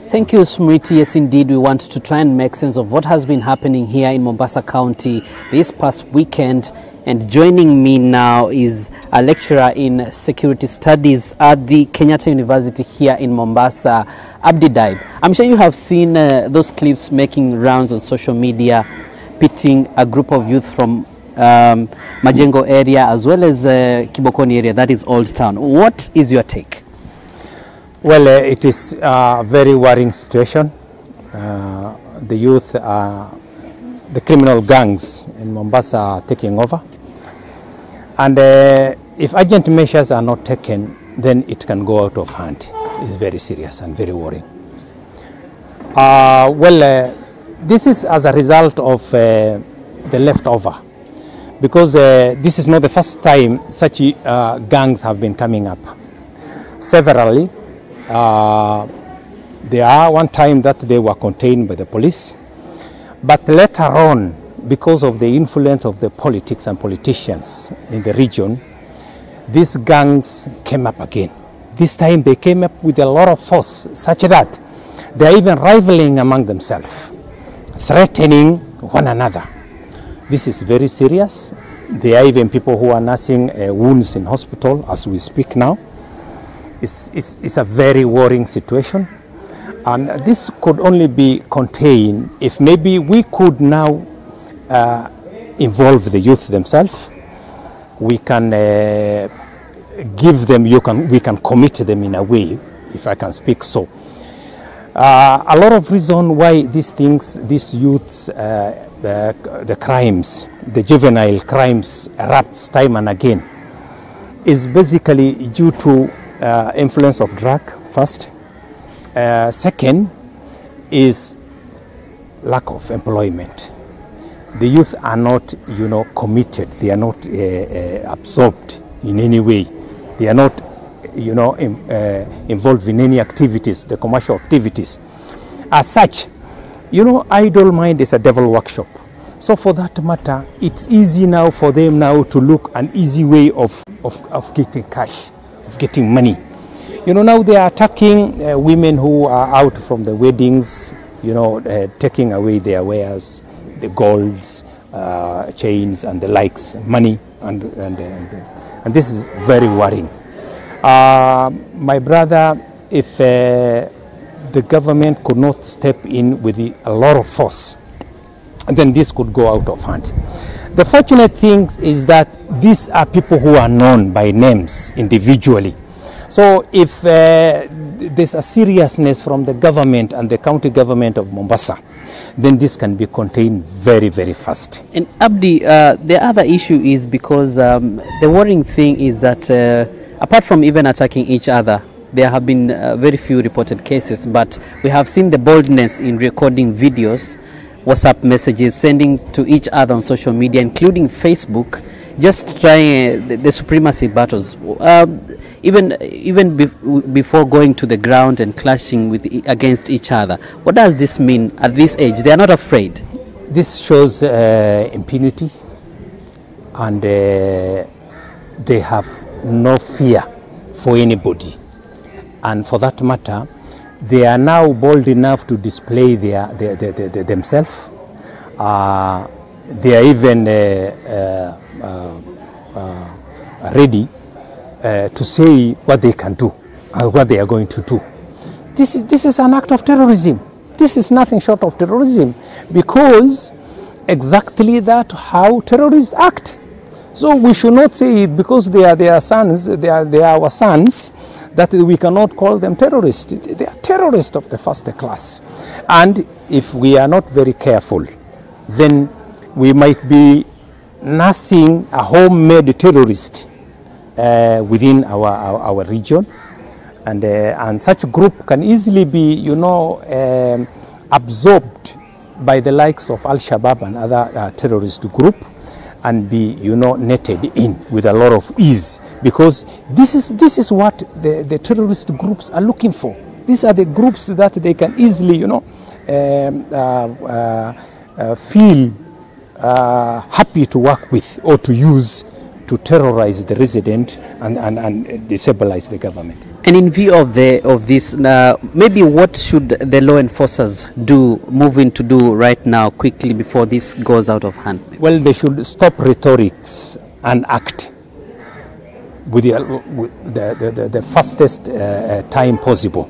Thank you, Smriti. Yes, indeed, we want to try and make sense of what has been happening here in Mombasa County this past weekend. And joining me now is a lecturer in security studies at the Kenyatta University here in Mombasa, Abdi Daib. I'm sure you have seen those clips making rounds on social media, pitting a group of youth from Majengo area as well as Kibokoni area, that is Old Town. What is your take? Well, it is a very worrying situation. The youth, the criminal gangs in Mombasa are taking over. And if urgent measures are not taken, then it can go out of hand. It's very serious and very worrying. This is as a result of the leftover. Because this is not the first time such gangs have been coming up. Severally. There are one time that they were contained by the police, but later on, because of the influence of the politics and politicians in the region, these gangs came up again. This time they came up with a lot of force, such that they are even rivaling among themselves, threatening one another. This is very serious. There are even people who are nursing wounds in hospital as we speak now. It's a very worrying situation, and this could only be contained if maybe we could now involve the youth themselves. We can give them, we can commit them in a way, if I can speak so. A lot of reason why these youths, the crimes, the juvenile crimes erupts time and again is basically due to influence of drug first. Second is lack of employment. The youth are not, committed. They are not absorbed in any way. They are not, involved in any activities, the commercial activities. As such, idle mind is a devil workshop. So for that matter, it's easy now for them now to look an easy way of getting cash, of getting money. Now they are attacking women who are out from the weddings, taking away their wares, the golds, chains and the likes, money, and this is very worrying. My brother, if the government could not step in with a lot of force, then this could go out of hand. The fortunate thing is that these are people who are known by names individually. So if there's a seriousness from the government and the county government of Mombasa, then this can be contained very, very fast. And Abdi, the other issue is because the worrying thing is that apart from even attacking each other, there have been very few reported cases, but we have seen the boldness in recording videos, WhatsApp messages, sending to each other on social media, including Facebook, just trying the supremacy battles. Even before going to the ground and clashing against each other. What does this mean at this age? They are not afraid. This shows impunity, and they have no fear for anybody. And for that matter, they are now bold enough to display themselves. They are even ready to say what they can do, what they are going to do. This is an act of terrorism. This is nothing short of terrorism, because exactly that how terrorists act. So we should not say it because they are their sons, they are our sons, that we cannot call them terrorists. They are terrorists of the first class. And if we are not very careful, then we might be nursing a homemade terrorist within our region, and such a group can easily be, absorbed by the likes of Al-Shabaab and other terrorist group, and be, netted in with a lot of ease, because this is what the terrorist groups are looking for. These are the groups that they can easily, feel happy to work with or to use to terrorize the resident and destabilize the government. And in view of this, maybe what should the law enforcers moving to do right now, quickly, before this goes out of hand? Well, they should stop rhetorics and act with the fastest time possible.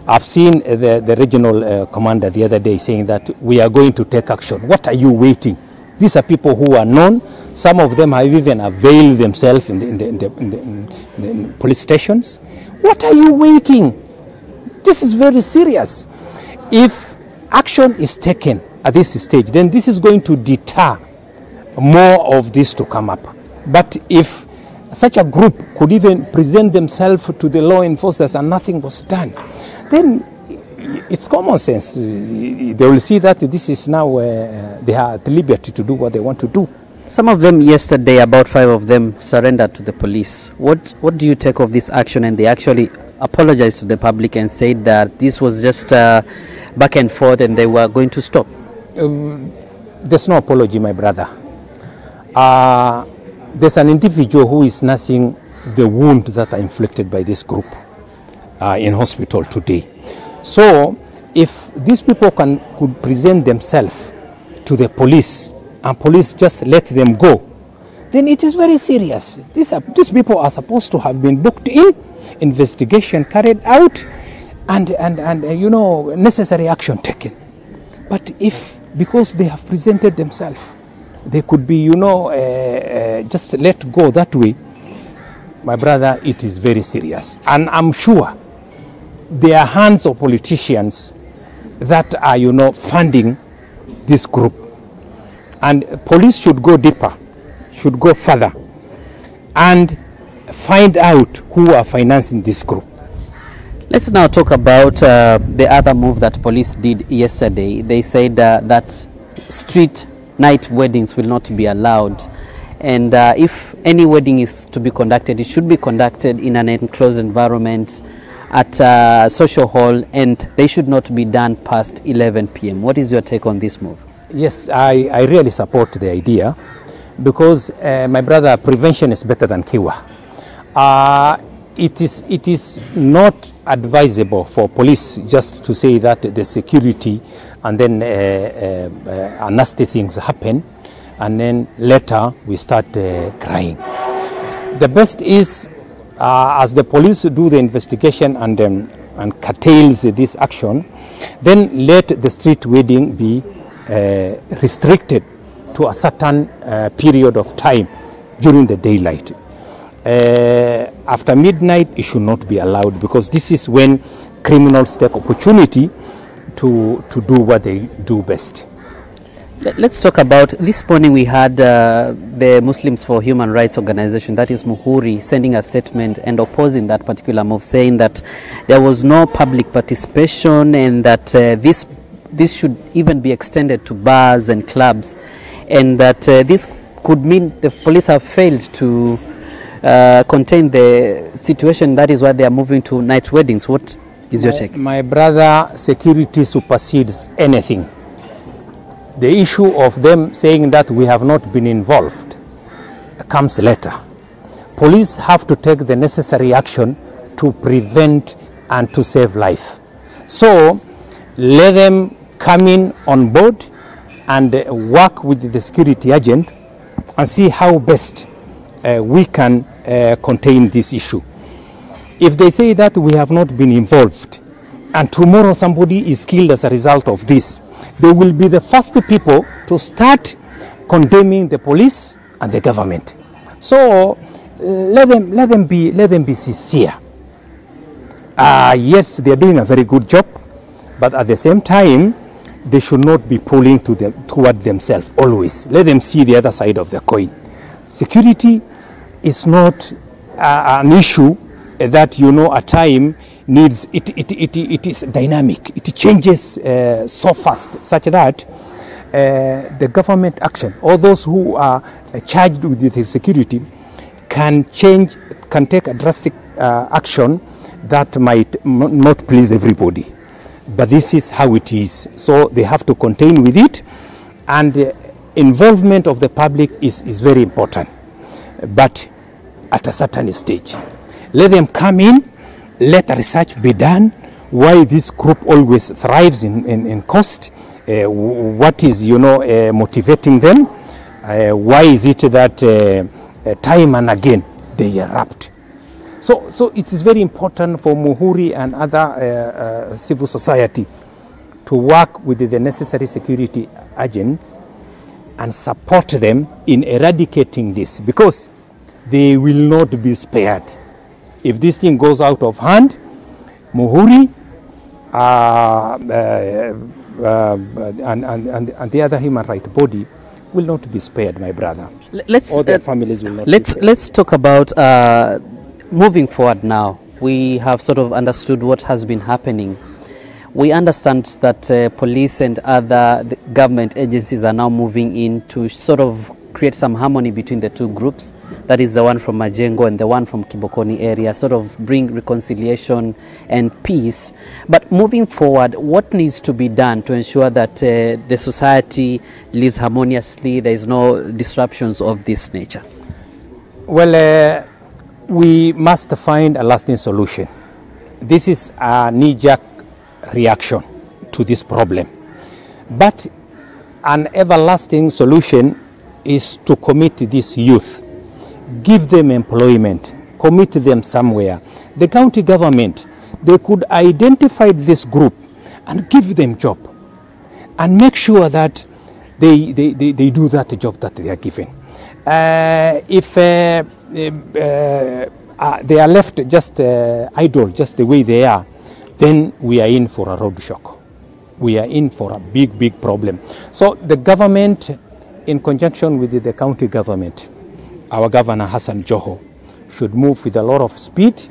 I've seen the regional commander the other day saying that we are going to take action. What are you waiting? These are people who are known. Some of them have even availed themselves in the police stations. What are you waiting? This is very serious. If action is taken at this stage, then this is going to deter more of this to come up. But if such a group could even present themselves to the law enforcers and nothing was done, then it's common sense. They will see that this is now they are at liberty to do what they want to do. Some of them yesterday, about 5 of them, surrendered to the police. What do you take of this action? And they actually apologized to the public and said that this was just back and forth and they were going to stop. There's no apology, my brother. There's an individual who is nursing the wound that are inflicted by this group in hospital today. So if these people could present themselves to the police and police just let them go, then it is very serious. These people are supposed to have been booked in, investigation carried out, and you know, necessary action taken. But if, because they have presented themselves, they could be, you know, just let go that way, my brother, it is very serious. And I'm sure there are hands of politicians that are, you know, funding this group. And police should go deeper, should go further, and find out who are financing this group. Let's now talk about the other move that police did yesterday. They said that street night weddings will not be allowed. And if any wedding is to be conducted, it should be conducted in an enclosed environment at a social hall, and they should not be done past 11 p.m. What is your take on this move? Yes, I really support the idea because, my brother, prevention is better than cure. It is not advisable for police just to say that the security and then nasty things happen and then later we start crying. The best is as the police do the investigation and curtails this action, then let the street wedding be restricted to a certain period of time during the daylight. After midnight, it should not be allowed because this is when criminals take opportunity to do what they do best. Let's talk about this morning. We had the Muslims for Human Rights organization, that is Muhuri, sending a statement and opposing that particular move, saying that there was no public participation and that this should even be extended to bars and clubs, and that this could mean the police have failed to contain the situation. That is why they are moving to night weddings. What is your take? My brother, security supersedes anything. The issue of them saying that we have not been involved comes later. Police have to take the necessary action to prevent and to save life. So let them come in on board and work with the security agent and see how best we can contain this issue. If they say that we have not been involved and tomorrow somebody is killed as a result of this, they will be the first people to start condemning the police and the government. So let them be sincere. Yes, they are doing a very good job, but at the same time, they should not be pulling toward themselves always. Let them see the other side of the coin. Security is not an issue that, you know, at time needs, it is dynamic. It changes so fast, such that the government action, or those who are charged with the security, can take a drastic action that might not please everybody. But this is how it is. So they have to contain with it, and the involvement of the public is very important, but at a certain stage. Let them come in let research be done, why this group always thrives in cost, what is, motivating them, why is it that time and again they erupt. So it is very important for Muhuri and other civil society to work with the necessary security agents and support them in eradicating this, because they will not be spared. If this thing goes out of hand, Muhuri and the other human rights body will not be spared, my brother. All their families will not be spared. Let's talk about moving forward now. We have sort of understood what has been happening. We understand that police and other government agencies are now moving in to sort of create some harmony between the two groups. That is the one from Majengo and the one from Kibokoni area, sort of bring reconciliation and peace. But moving forward, what needs to be done to ensure that the society lives harmoniously, there is no disruptions of this nature? Well, we must find a lasting solution. This is a knee-jerk reaction to this problem. But an everlasting solution is to commit these youth, give them employment, commit them somewhere. The county government, they could identify this group and give them job and make sure that they do that job that they are given. If they are left just idle, just the way they are, then we are in for a road shock. We are in for a big problem. So the government, in conjunction with the county government, our governor Hassan Joho, should move with a lot of speed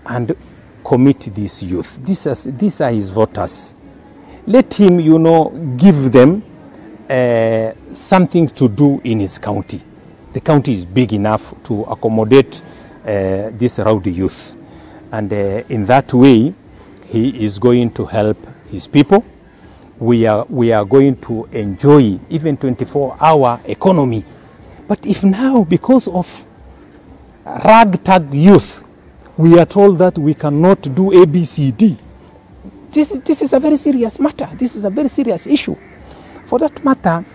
and commit these youth. These are his voters. Let him, give them something to do in his county. The county is big enough to accommodate this rowdy youth. And in that way, he is going to help his people. We are going to enjoy even 24-hour economy. But if now, because of ragtag youth, we are told that we cannot do ABCD, this is a very serious matter. This is a very serious issue. For that matter,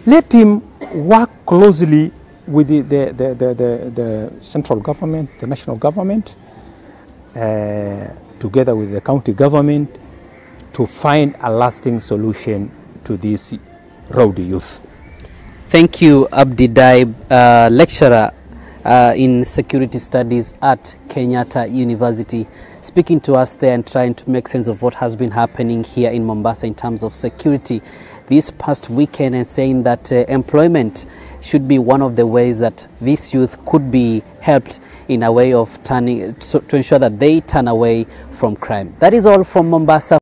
let him work closely with the central government, the national government, together with the county government, to find a lasting solution to this rowdy youth. Thank you, Abdi Daib, lecturer in security studies at Kenyatta University, speaking to us there and trying to make sense of what has been happening here in Mombasa in terms of security this past weekend, and saying that employment should be one of the ways that this youth could be helped in a way of to ensure that they turn away from crime. That is all from Mombasa.